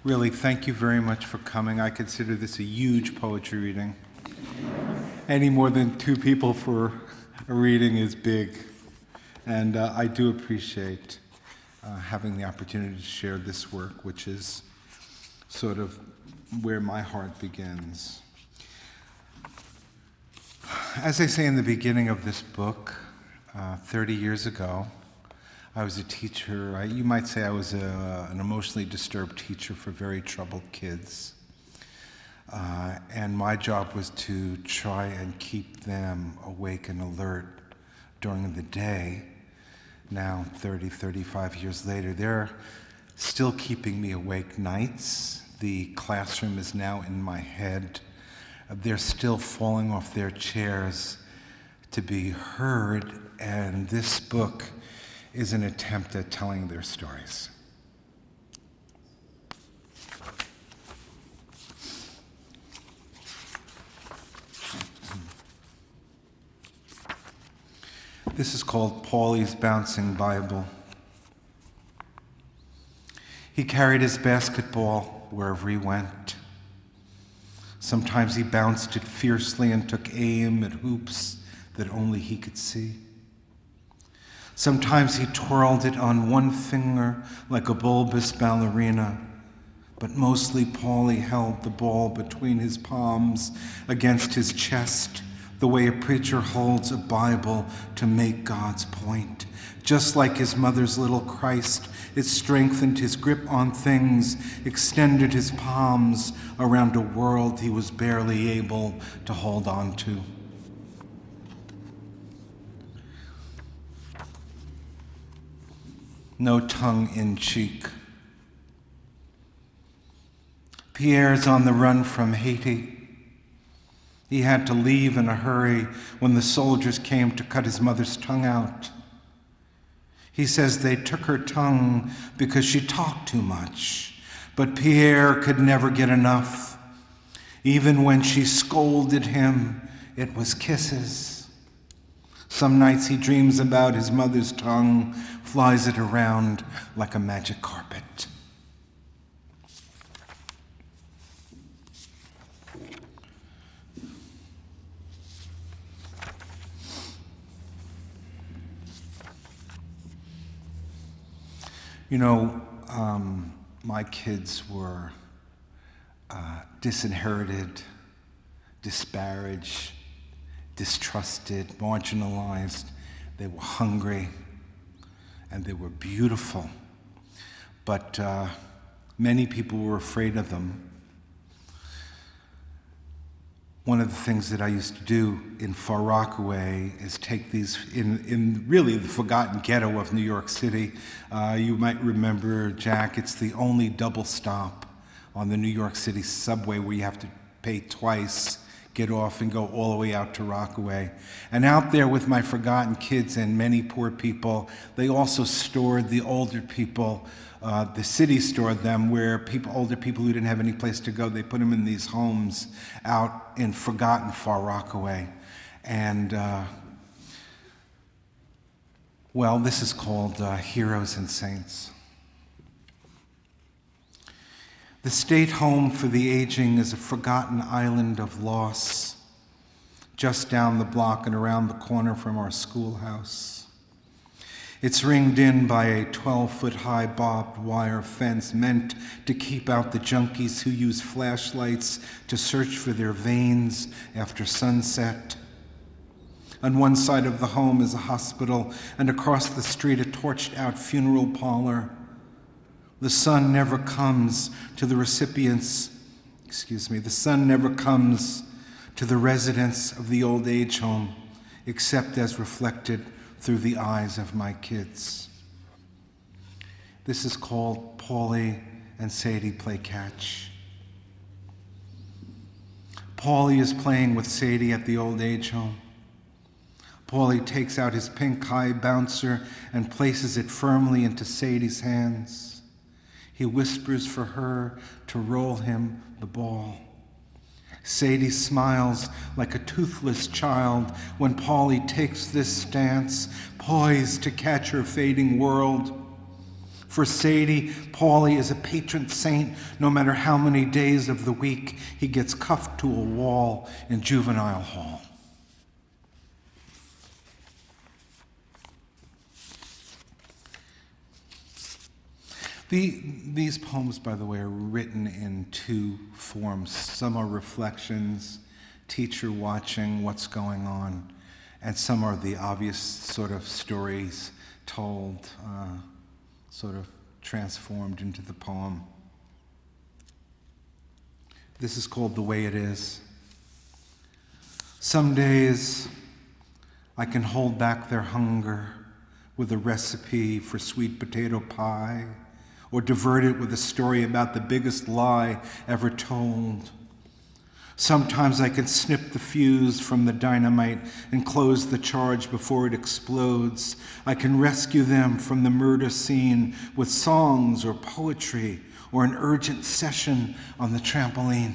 Really, thank you very much for coming. I consider this a huge poetry reading. Any more than 2 people for a reading is big. And I do appreciate having the opportunity to share this work, which is sort of where my heart begins. As I say in the beginning of this book, 30 years ago, I was a teacher. You might say I was an emotionally disturbed teacher for very troubled kids. And my job was to try and keep them awake and alert during the day. Now, 30, 35 years later, they're still keeping me awake nights. The classroom is now in my head. They're still falling off their chairs to be heard, and this book is an attempt at telling their stories. This is called Paulies' Bouncing Bible. He carried his basketball wherever he went. Sometimes he bounced it fiercely and took aim at hoops that only he could see. Sometimes he twirled it on one finger like a bulbous ballerina, but mostly Paulie held the ball between his palms against his chest, the way a preacher holds a Bible to make God's point. Just like his mother's little Christ, it strengthened his grip on things, extended his palms around a world he was barely able to hold on to. No tongue-in-cheek. Pierre's on the run from Haiti. He had to leave in a hurry when the soldiers came to cut his mother's tongue out. He says they took her tongue because she talked too much, but Pierre could never get enough. Even when she scolded him, it was kisses. Some nights he dreams about his mother's tongue, flies it around like a magic carpet. You know, my kids were disinherited, disparaged, distrusted, marginalized. They were hungry, and they were beautiful. But many people were afraid of them. One of the things that I used to do in Far Rockaway is take these, in really the forgotten ghetto of New York City. You might remember, Jack, it's the only double stop on the New York City subway where you have to pay twice, get off, and go all the way out to Rockaway. And out there with my forgotten kids and many poor people, they also stored the older people. The city stored them where older people who didn't have any place to go, they put them in these homes out in forgotten Far Rockaway. And, well, this is called Heroes and Saints. The state home for the aging is a forgotten island of loss, just down the block and around the corner from our schoolhouse. It's ringed in by a 12-foot-high barbed wire fence meant to keep out the junkies who use flashlights to search for their veins after sunset. On one side of the home is a hospital, and across the street a torched-out funeral parlor. The sun never comes to the recipients, the sun never comes to the residents of the old age home, except as reflected through the eyes of my kids. This is called Paulie and Sadie Play Catch. Paulie is playing with Sadie at the old age home. Paulie takes out his pink high bouncer and places it firmly into Sadie's hands. He whispers for her to roll him the ball. Sadie smiles like a toothless child when Paulie takes this stance, poised to catch her fading world. For Sadie, Paulie is a patron saint no matter how many days of the week he gets cuffed to a wall in juvenile hall. These poems, by the way, are written in two forms. Some are reflections, teacher watching what's going on, and some are the obvious sort of stories told, sort of transformed into the poem. This is called The Way It Is. Some days I can hold back their hunger with a recipe for sweet potato pie, or divert it with a story about the biggest lie ever told. Sometimes I can snip the fuse from the dynamite and close the charge before it explodes. I can rescue them from the murder scene with songs or poetry or an urgent session on the trampoline.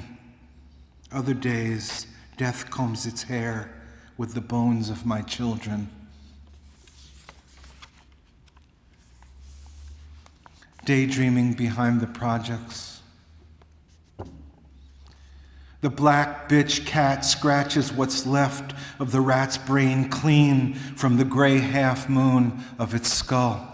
Other days, death combs its hair with the bones of my children. Daydreaming behind the projects. The black bitch cat scratches what's left of the rat's brain clean from the gray half moon of its skull.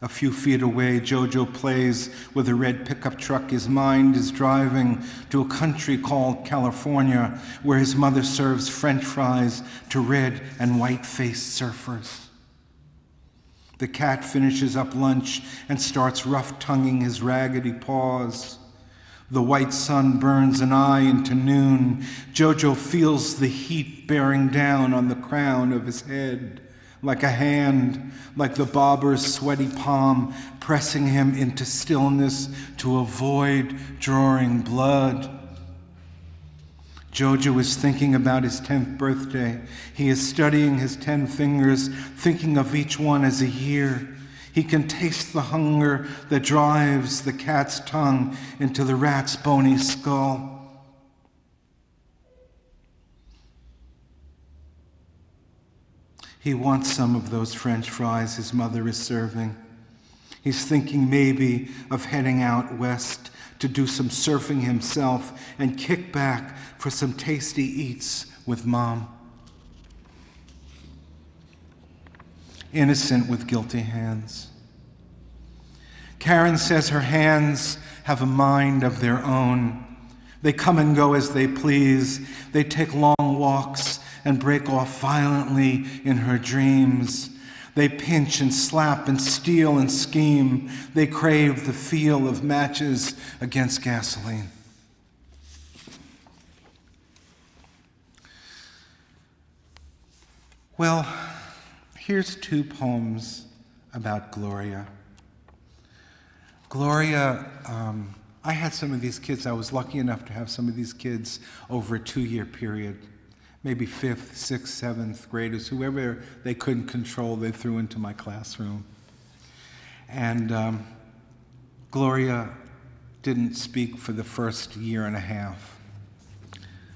A few feet away, Jojo plays with a red pickup truck. His mind is driving to a country called California, where his mother serves French fries to red and white-faced surfers. The cat finishes up lunch and starts rough-tonguing his raggedy paws. The white sun burns an eye into noon. Jojo feels the heat bearing down on the crown of his head, like a hand, like the bobber's sweaty palm, pressing him into stillness to avoid drawing blood. Jojo is thinking about his 10th birthday. He is studying his 10 fingers, thinking of each one as a year. He can taste the hunger that drives the cat's tongue into the rat's bony skull. He wants some of those French fries his mother is serving. He's thinking maybe of heading out west to do some surfing himself and kick back for some tasty eats with Mom. Innocent with guilty hands. Karen says her hands have a mind of their own. They come and go as they please. They take long walks and break off violently in her dreams. They pinch and slap and steal and scheme. They crave the feel of matches against gasoline. Well, here's two poems about Gloria. Gloria, I had some of these kids, I was lucky enough to have some of these kids over a 2-year period. Maybe 5th, 6th, 7th graders, whoever they couldn't control, they threw into my classroom. And Gloria didn't speak for the first year and a half,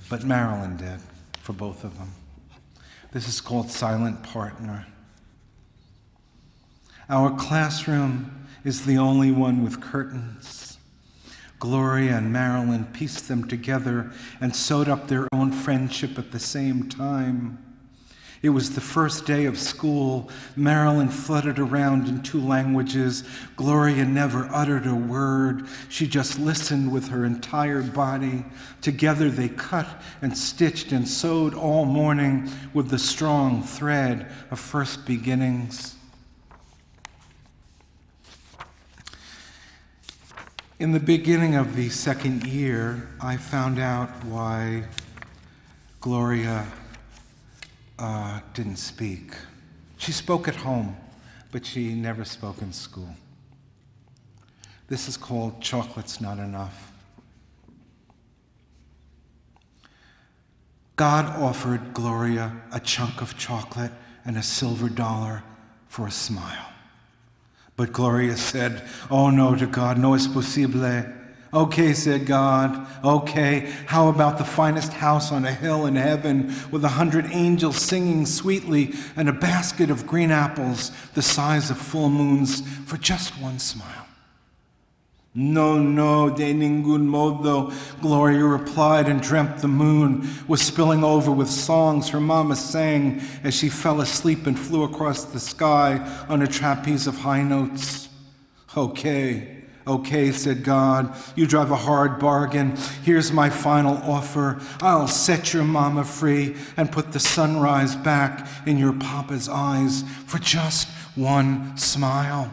but Marilyn did for both of them. This is called Silent Partner. Our classroom is the only one with curtains. Gloria and Marilyn pieced them together and sewed up their own friendship at the same time. It was the first day of school. Marilyn fluttered around in 2 languages. Gloria never uttered a word. She just listened with her entire body. Together they cut and stitched and sewed all morning with the strong thread of first beginnings. In the beginning of the 2nd year, I found out why Gloria didn't speak. She spoke at home, but she never spoke in school. This is called Chocolate's Not Enough. God offered Gloria a chunk of chocolate and a silver dollar for a smile. But Gloria said, "Oh no, to God, no es posible. Okay, said God. Okay, how about the finest house on a hill in heaven with 100 angels singing sweetly and a basket of green apples the size of full moons for just one smile? No, no, de ningún modo, Gloria replied, and dreamt the moon was spilling over with songs her mama sang as she fell asleep and flew across the sky on a trapeze of high notes. Okay, said God, you drive a hard bargain. Here's my final offer. I'll set your mama free and put the sunrise back in your papa's eyes for just one smile.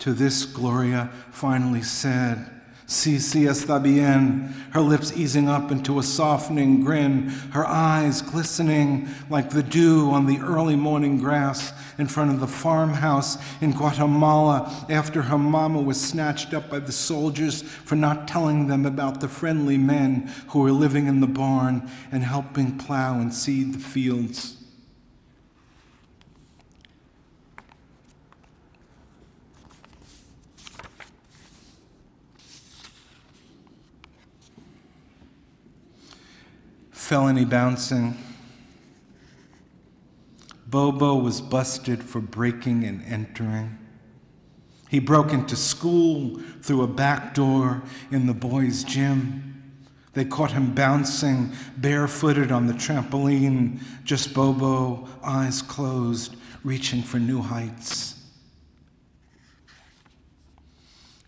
To this, Gloria finally said, "Sí, está bien," her lips easing up into a softening grin, her eyes glistening like the dew on the early morning grass in front of the farmhouse in Guatemala after her mama was snatched up by the soldiers for not telling them about the friendly men who were living in the barn and helping plow and seed the fields. Felony Bouncing. Bobo was busted for breaking and entering. He broke into school through a back door in the boys' gym. They caught him bouncing barefooted on the trampoline, just Bobo, eyes closed, reaching for new heights.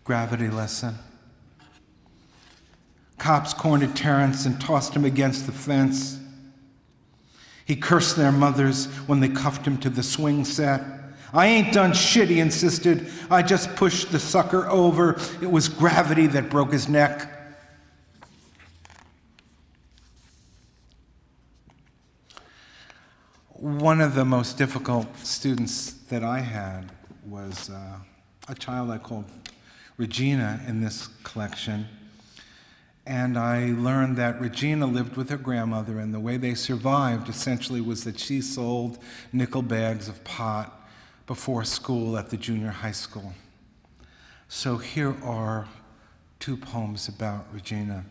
Gravity lesson. Cops cornered Terrence and tossed him against the fence. He cursed their mothers when they cuffed him to the swing set. I ain't done shit, he insisted. I just pushed the sucker over. It was gravity that broke his neck. One of the most difficult students that I had was a child I called Regina in this collection. And I learned that Regina lived with her grandmother, and the way they survived essentially was that she sold nickel bags of pot before school at the junior high school. So here are two poems about Regina.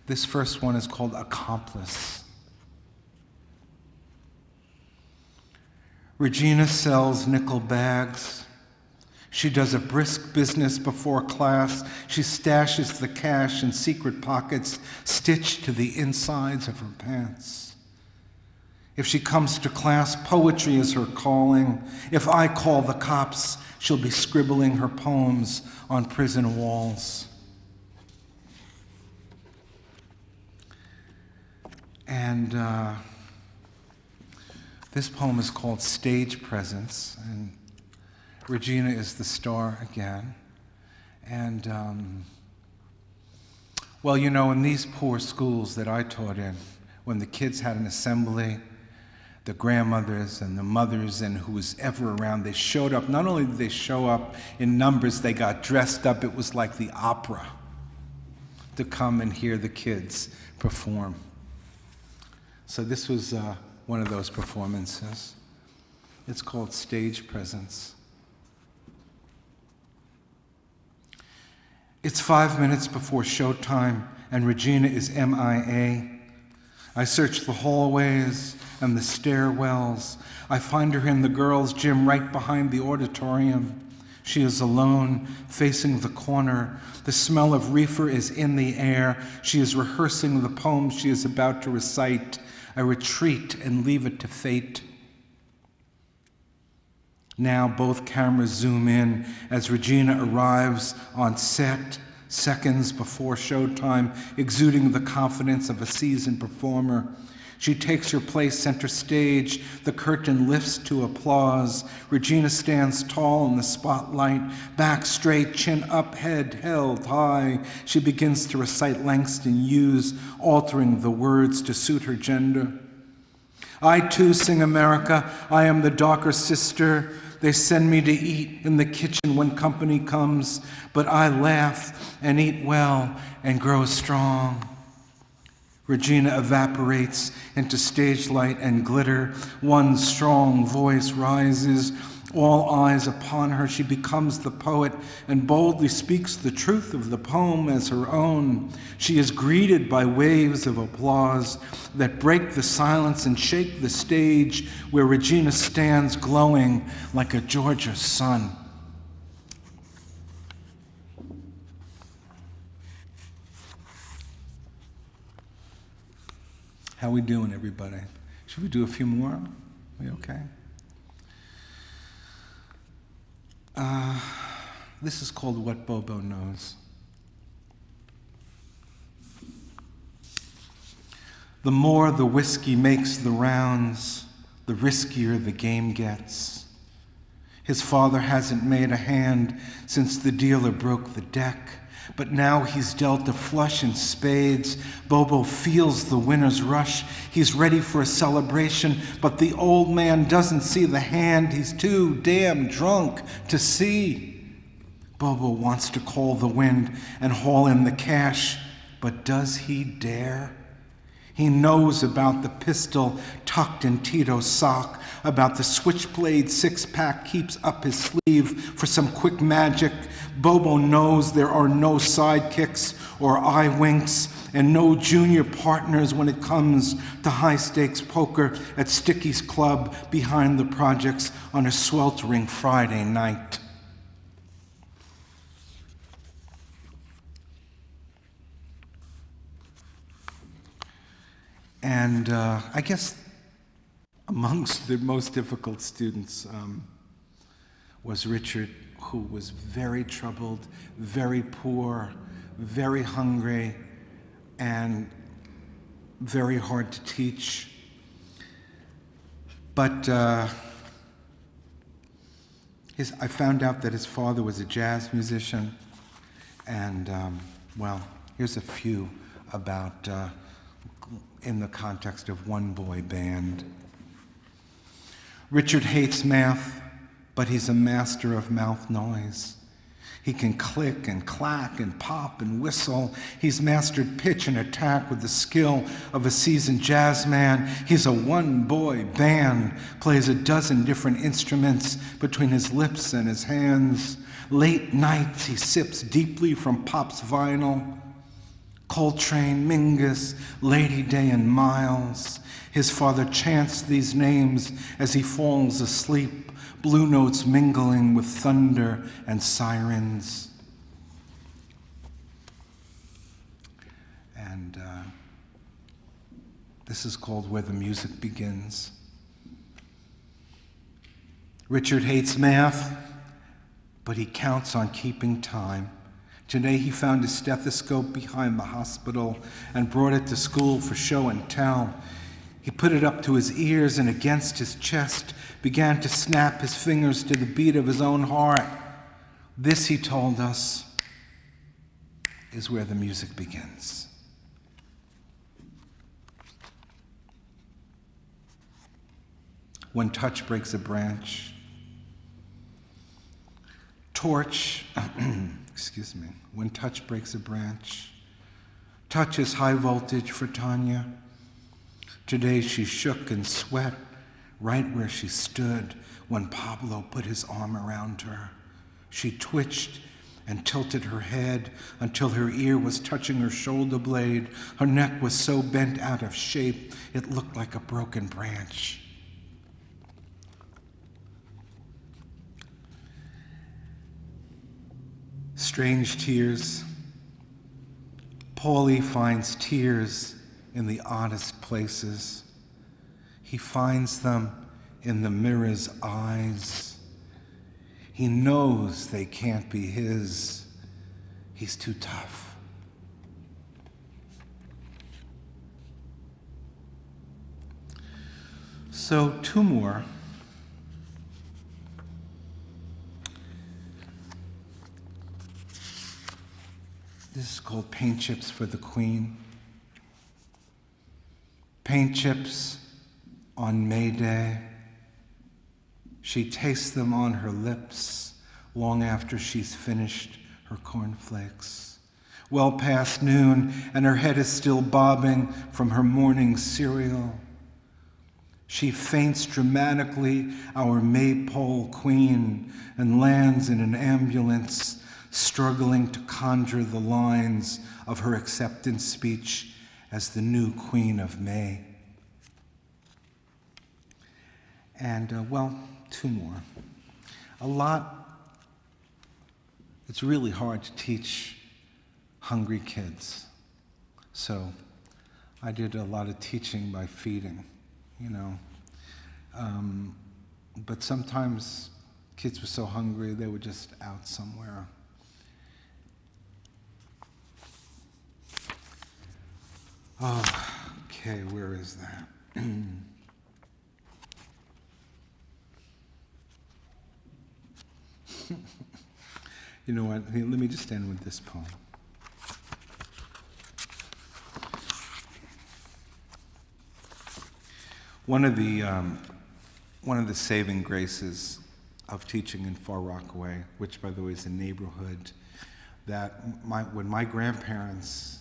This first one is called Accomplice. Regina sells nickel bags. She does a brisk business before class. She stashes the cash in secret pockets stitched to the insides of her pants. If she comes to class, poetry is her calling. If I call the cops, she'll be scribbling her poems on prison walls. And this poem is called Stage Presence, and Regina is the star again. And, well, you know, in these poor schools that I taught in, when the kids had an assembly, the grandmothers and the mothers and who was ever around, they showed up. Not only did they show up in numbers, they got dressed up. It was like the opera to come and hear the kids perform. So this was one of those performances. It's called Stage Presence. It's 5 minutes before showtime, and Regina is MIA. I search the hallways and the stairwells. I find her in the girls' gym right behind the auditorium. She is alone, facing the corner. The smell of reefer is in the air. She is rehearsing the poem she is about to recite. I retreat and leave it to fate. Now both cameras zoom in as Regina arrives on set, seconds before showtime, exuding the confidence of a seasoned performer. She takes her place center stage. The curtain lifts to applause. Regina stands tall in the spotlight, back straight, chin up, head held high. She begins to recite Langston Hughes, altering the words to suit her gender. I too sing America. I am the darker sister. They send me to eat in the kitchen when company comes, but I laugh and eat well and grow strong. Regina evaporates into stage light and glitter. One strong voice rises. All eyes upon her, she becomes the poet and boldly speaks the truth of the poem as her own. She is greeted by waves of applause that break the silence and shake the stage where Regina stands glowing like a Georgia sun. How we doing, everybody? Should we do a few more? Are we okay? This is called What Bobo Knows. The more the whiskey makes the rounds, the riskier the game gets. His father hasn't made a hand since the dealer broke the deck, but now he's dealt a flush in spades. Bobo feels the winner's rush. He's ready for a celebration, but the old man doesn't see the hand. He's too damn drunk to see. Bobo wants to call the wind and haul in the cash, but does he dare? He knows about the pistol tucked in Tito's sock, about the switchblade six-pack keeps up his sleeve for some quick magic. Bobo knows there are no sidekicks or eye winks and no junior partners when it comes to high-stakes poker at Sticky's Club behind the projects on a sweltering Friday night. And I guess amongst the most difficult students was Richard, who was very troubled, very poor, very hungry, and very hard to teach. But I found out that his father was a jazz musician, and well, here's a few about in the context of one boy band. Richard hates math, but he's a master of mouth noise. He can click and clack and pop and whistle. He's mastered pitch and attack with the skill of a seasoned jazz man. He's a one-boy band, plays a dozen different instruments between his lips and his hands. Late nights he sips deeply from Pop's vinyl. Coltrane, Mingus, Lady Day, and Miles. His father chants these names as he falls asleep, blue notes mingling with thunder and sirens. And this is called Where the Music Begins. Richard hates math, but he counts on keeping time. Today he found his stethoscope behind the hospital and brought it to school for show and tell. He put it up to his ears and against his chest began to snap his fingers to the beat of his own heart. This, he told us, is where the music begins. When touch breaks a branch, when touch breaks a branch. Touch is high voltage for Tanya. Today she shook and sweat right where she stood when Pablo put his arm around her. She twitched and tilted her head until her ear was touching her shoulder blade. Her neck was so bent out of shape it looked like a broken branch. Strange tears. Paulie finds tears in the oddest places. He finds them in the mirror's eyes. He knows they can't be his. He's too tough. So, two more. This is called Paint Chips for the Queen. Paint chips on May Day. She tastes them on her lips long after she's finished her cornflakes. Well past noon, and her head is still bobbing from her morning cereal. She faints dramatically, our maypole queen, and lands in an ambulance, struggling to conjure the lines of her acceptance speech as the new Queen of May. And, well, two more. It's really hard to teach hungry kids. So I did a lot of teaching by feeding, you know. But sometimes kids were so hungry they were just out somewhere. Oh, okay, where is that? You know what? Let me just end with this poem. One of the saving graces of teaching in Far Rockaway, which, by the way, is a neighborhood that when my grandparents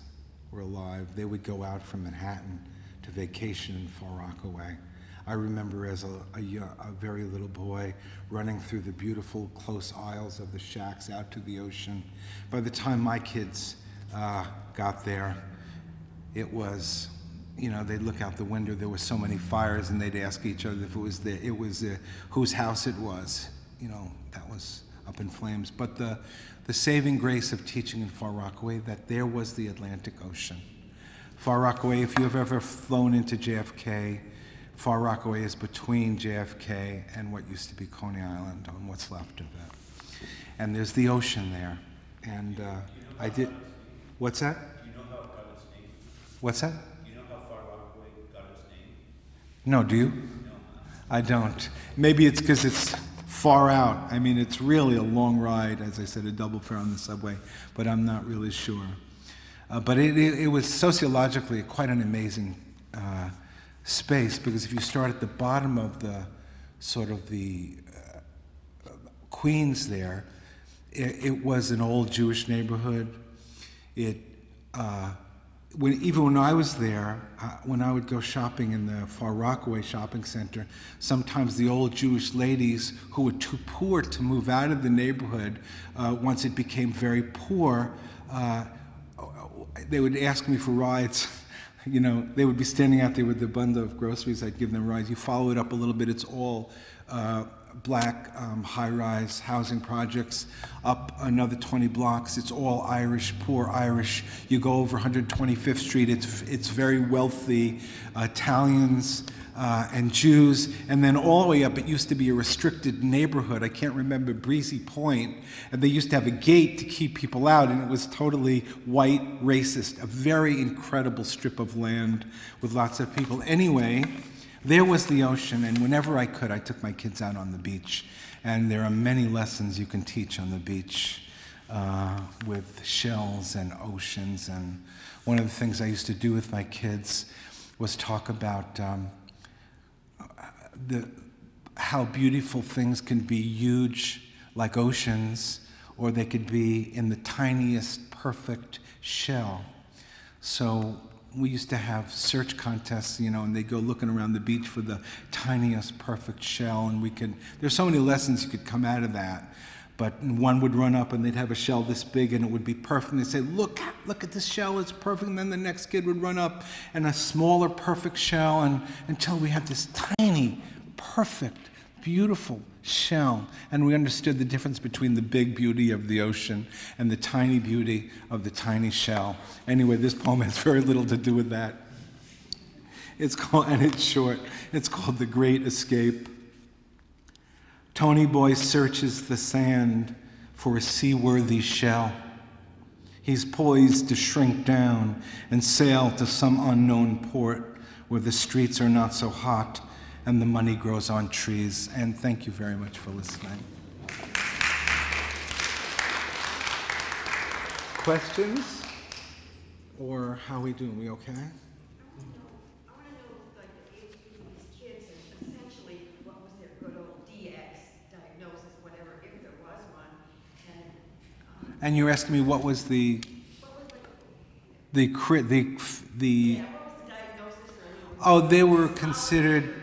were alive, they would go out from Manhattan to vacation in Far Rockaway. I remember as a very little boy running through the beautiful close aisles of the shacks out to the ocean. By the time my kids got there, it was, you know, they'd look out the window, there were so many fires, and they'd ask each other if it was whose house it was. You know, that was up in flames. But the saving grace of teaching in Far Rockaway, that there was the Atlantic Ocean. Far Rockaway, if you've ever flown into JFK, Far Rockaway is between JFK and what used to be Coney Island, on what's left of it. And there's the ocean there. And I did, what's that? Do you know how it got its name? What's that? Do you know how Far Rockaway got its name? No, do you? No. I don't. Maybe it's because it's far out. I mean, it's really a long ride, as I said, a double fare on the subway, but I'm not really sure. But it was sociologically quite an amazing space, because if you start at the bottom of the sort of the Queens there, it was an old Jewish neighborhood. Even when I was there, when I would go shopping in the Far Rockaway shopping center, sometimes the old Jewish ladies who were too poor to move out of the neighborhood, once it became very poor, they would ask me for rides. You know, they would be standing out there with the bundle of groceries. I'd give them rides. You follow it up a little bit. It's all black high-rise housing projects. Up another 20 blocks, it's all Irish, poor Irish. You go over 125th Street, it's very wealthy Italians and Jews. And then all the way up, it used to be a restricted neighborhood. I can't remember, Breezy Point. And they used to have a gate to keep people out, and it was totally white, racist. A very incredible strip of land with lots of people. Anyway, there was the ocean, and whenever I could, I took my kids out on the beach. And there are many lessons you can teach on the beach with shells and oceans. And one of the things I used to do with my kids was talk about how beautiful things can be huge, like oceans, or they could be in the tiniest perfect shell. So we used to have search contests, you know, and they'd go looking around the beach for the tiniest perfect shell, and there's so many lessons you could come out of that. But one would run up and they'd have a shell this big and it would be perfect. And they'd say, look at this shell, it's perfect. And then the next kid would run up and a smaller perfect shell, and until we had this tiny, perfect, beautiful shell. And we understood the difference between the big beauty of the ocean and the tiny beauty of the tiny shell. Anyway, this poem has very little to do with that. It's short. It's called The Great Escape. Tony Boy searches the sand for a seaworthy shell. He's poised to shrink down and sail to some unknown port where the streets are not so hot and the money grows on trees. And thank you very much for listening. Questions? Or how we doing? We okay? And you're asking me what was the what was the diagnosis? Oh, they were considered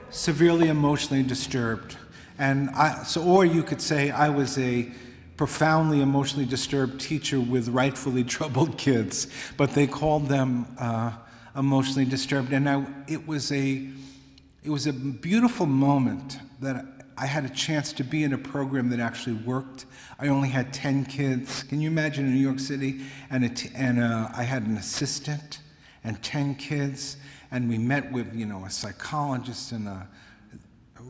severely emotionally disturbed. And or you could say I was a profoundly emotionally disturbed teacher with rightfully troubled kids, but they called them emotionally disturbed. And it was a beautiful moment that I had a chance to be in a program that actually worked. I only had 10 kids. Can you imagine in New York City? And I had an assistant and 10 kids, and we met with, a psychologist and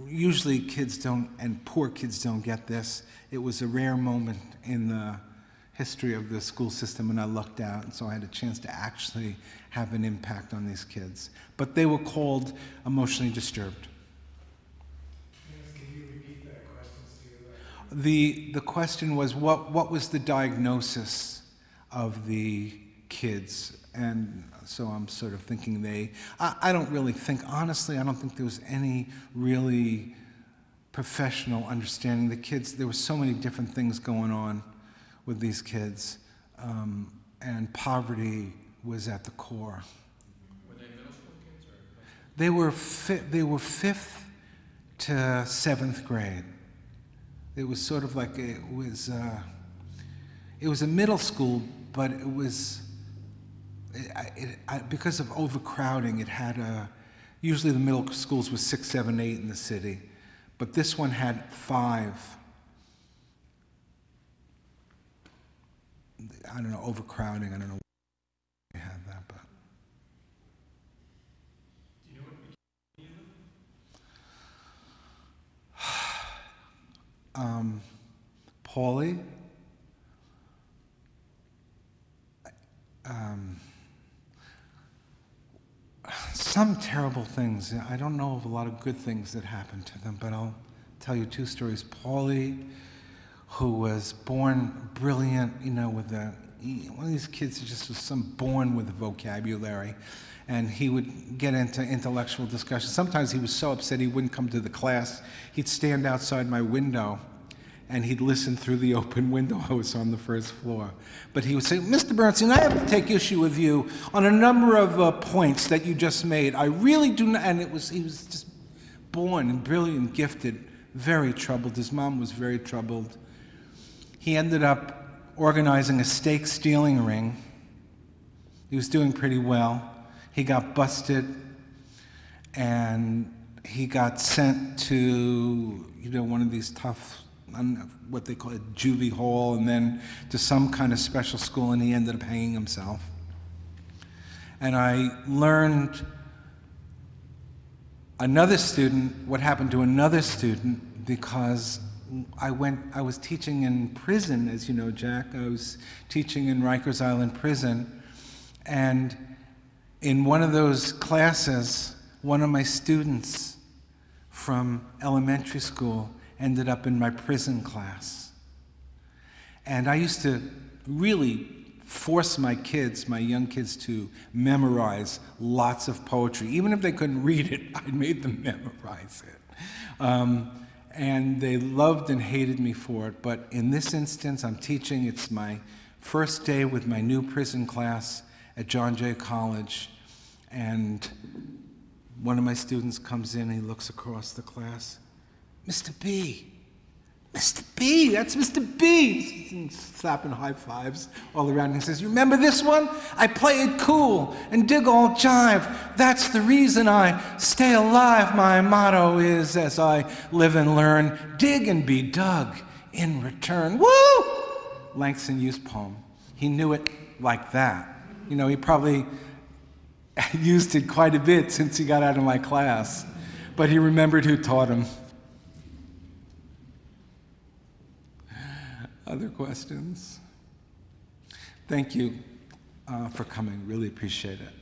usually kids don't, and poor kids don't get this. It was a rare moment in the history of the school system, and I lucked out, and so I had a chance to actually have an impact on these kids. But they were called emotionally disturbed. Can you repeat that question, Steve? The question was, what was the diagnosis of the kids? And so I'm sort of thinking I don't really think, honestly, I don't think there was any really professional understanding. The kids, there were so many different things going on with these kids, and poverty was at the core. Were they middle school kids or? They were 5th to 7th grade. It was sort of like it was a middle school, but it was because of overcrowding. It had usually the middle schools were 6, 7, 8 in the city, but this one had 5. I don't know, overcrowding. I don't know why they had that, but. Do you know what became of them? Paulie. Some terrible things. I don't know of a lot of good things that happened to them, but I'll tell you 2 stories. Paulie, who was born brilliant, with one of these kids who just was born with a vocabulary, and he would get into intellectual discussion. Sometimes he was so upset he wouldn't come to the class. He'd stand outside my window, and he'd listen through the open window. I was on the 1st floor. But he would say, "Mr. Bernstein, I have to take issue with you on a number of points that you just made. I really do not," and he was just born and brilliant, gifted, very troubled. His mom was very troubled. He ended up organizing a stake stealing ring. He was doing pretty well. He got busted, and he got sent to, one of these tough, what they call a juvie hall, and then to some kind of special school, and he ended up hanging himself. And I learned what happened to another student, because I was teaching in prison, as you know, Jack. I was teaching in Rikers Island Prison, and in one of those classes, one of my students from elementary school ended up in my prison class. And I used to really force my young kids, to memorize lots of poetry. Even if they couldn't read it, I made them memorize it. And they loved and hated me for it. But in this instance, I'm teaching. It's my first day with my new prison class at John Jay College. And one of my students comes in, and he looks across the class. "Mr. B, Mr. B, that's Mr. B." He's slapping high fives all around. He says, "You remember this one? I play it cool and dig all jive. That's the reason I stay alive. My motto is, as I live and learn, dig and be dug in return." Woo! Langston Hughes poem. He knew it like that. He probably used it quite a bit since he got out of my class, but he remembered who taught him. Other questions? Thank you for coming. Really appreciate it.